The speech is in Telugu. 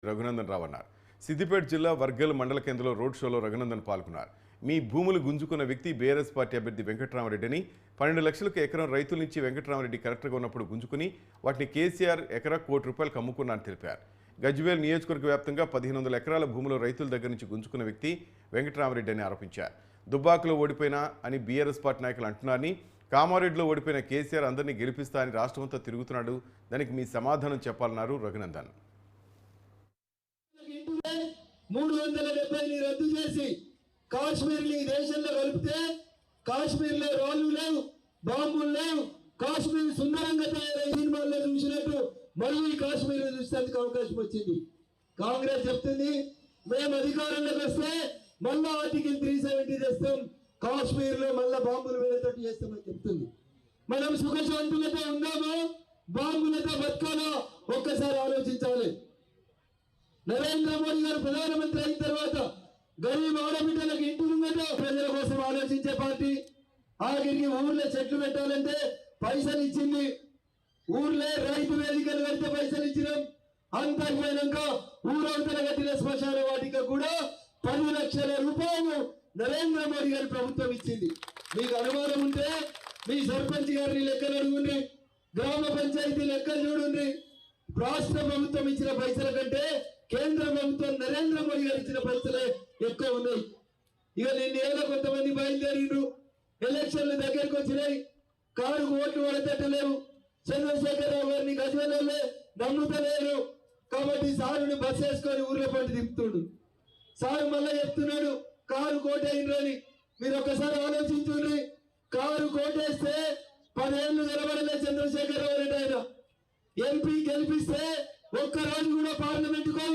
రఘునందన్ రావు అన్నారు. సిద్దిపేట జిల్లా వర్గల్ మండల కేంద్రంలో రోడ్ షోలో రఘునందన్ పాల్గొన్నారు. మీ భూములు గుంజుకున్న వ్యక్తి బీఆర్ఎస్ పార్టీ అభ్యర్థి వెంకటరామరెడ్డిని 12 లక్షలకు ఎకరం రైతుల నుంచి వెంకటరామరెడ్డి కలెక్టర్గా ఉన్నప్పుడు గుంజుకుని వాటిని కేసీఆర్ ఎకరా ₹1,00,00,000 అమ్ముకున్నారని తెలిపారు. గజ్వేల్ నియోజకవర్గ వ్యాప్తంగా 1500 ఎకరాల భూములు రైతుల దగ్గర నుంచి గుంజుకున్న వ్యక్తి వెంకటరామరెడ్డి అని ఆరోపించారు. దుబ్బాకలో ఓడిపోయినా అని బీఆర్ఎస్ పార్టీ నాయకులు అంటున్నారని, కామారెడ్డిలో ఓడిపోయిన కేసీఆర్ అందరినీ గెలిపిస్తా అని రాష్ట్రమంతా తిరుగుతున్నాడు, దానికి మీ సమాధానం చెప్పాలన్నారు రఘునందన్. 370ని రద్దు చేసి కాశ్మీర్ని దేశంలో కలిపితే కాశ్మీర్లో రాళ్ళు లేవు, బాంబులు లేవు, కాశ్మీర్ సుందరంగా తయారై సినిమాల్లో చూసినట్టు మళ్ళీ కాశ్మీర్ చూసేందుకు అవకాశం వచ్చింది. కాంగ్రెస్ చెప్తుంది మేము అధికారంలోకి వస్తే మళ్ళా ఆర్టికల్ 370 తెస్తాం, కాశ్మీర్ లో మళ్ళా బాంబులు వేరేటట్టు చేస్తామని చెప్తుంది. మనం సుఖశాంతులతో ఉందామో బాంబులతో బతకాలో ఒక్కసారి ఆలోచించాలి. నరేంద్ర మోడీ గారు ప్రధానమంత్రి అయిన తర్వాత గరీబ్ ఆడబిడ్డలకు ఇంటి ముంగట ప్రజల కోసం ఆలోచించే పార్టీ. ఆఖరికి ఊర్లో చెట్లు పెట్టాలంటే పైసలు ఇచ్చింది, ఊర్లే రైతు వేదికలు కడితే పైసలు ఇచ్చినాం. అంతకుపోయినాక ఊరవతల కట్టిన శ్మశాన వాటిక కూడా 10 లక్షల రూపాయలు నరేంద్ర మోడీ గారి ప్రభుత్వం ఇచ్చింది. మీకు అనుమానం ఉంటే మీ సర్పంచ్ గారిని లెక్కలు అడుగుండ్రి, గ్రామ పంచాయతీ లెక్కలు చూడండి. రాష్ట్ర ప్రభుత్వం ఇచ్చిన పైసల కంటే కేంద్ర ప్రభుత్వం నరేంద్ర మోడీ గారు ఇచ్చిన పైసలే ఎక్కువ ఉన్నాయి. ఇక నిన్నేళ్ళ కొంతమంది బయలుదేరిండ్రు, ఎలక్షన్లు దగ్గరకు వచ్చినాయి, కారుకు ఓట్లు పడతట్టలేవు, చంద్రశేఖరరావు గారిని గజ్వేలే నమ్ముతలేరు. కాబట్టి సారుని బస్ వేసుకొని ఊర్లో పట్టి దింపుతుండు. సారు మళ్ళా చెప్తున్నాడు కారు కోటైండ్రు అని. మీరు ఒకసారి ఆలోచించుండ్రి, కారు కోటేస్తే 10 ఏళ్ళు నిలబడలే చంద్రశేఖరరావు రెడ్డి ఆయన. ఎంపీ గెలిపిస్తే ఒక్క రోజు కూడా పార్లమెంటులో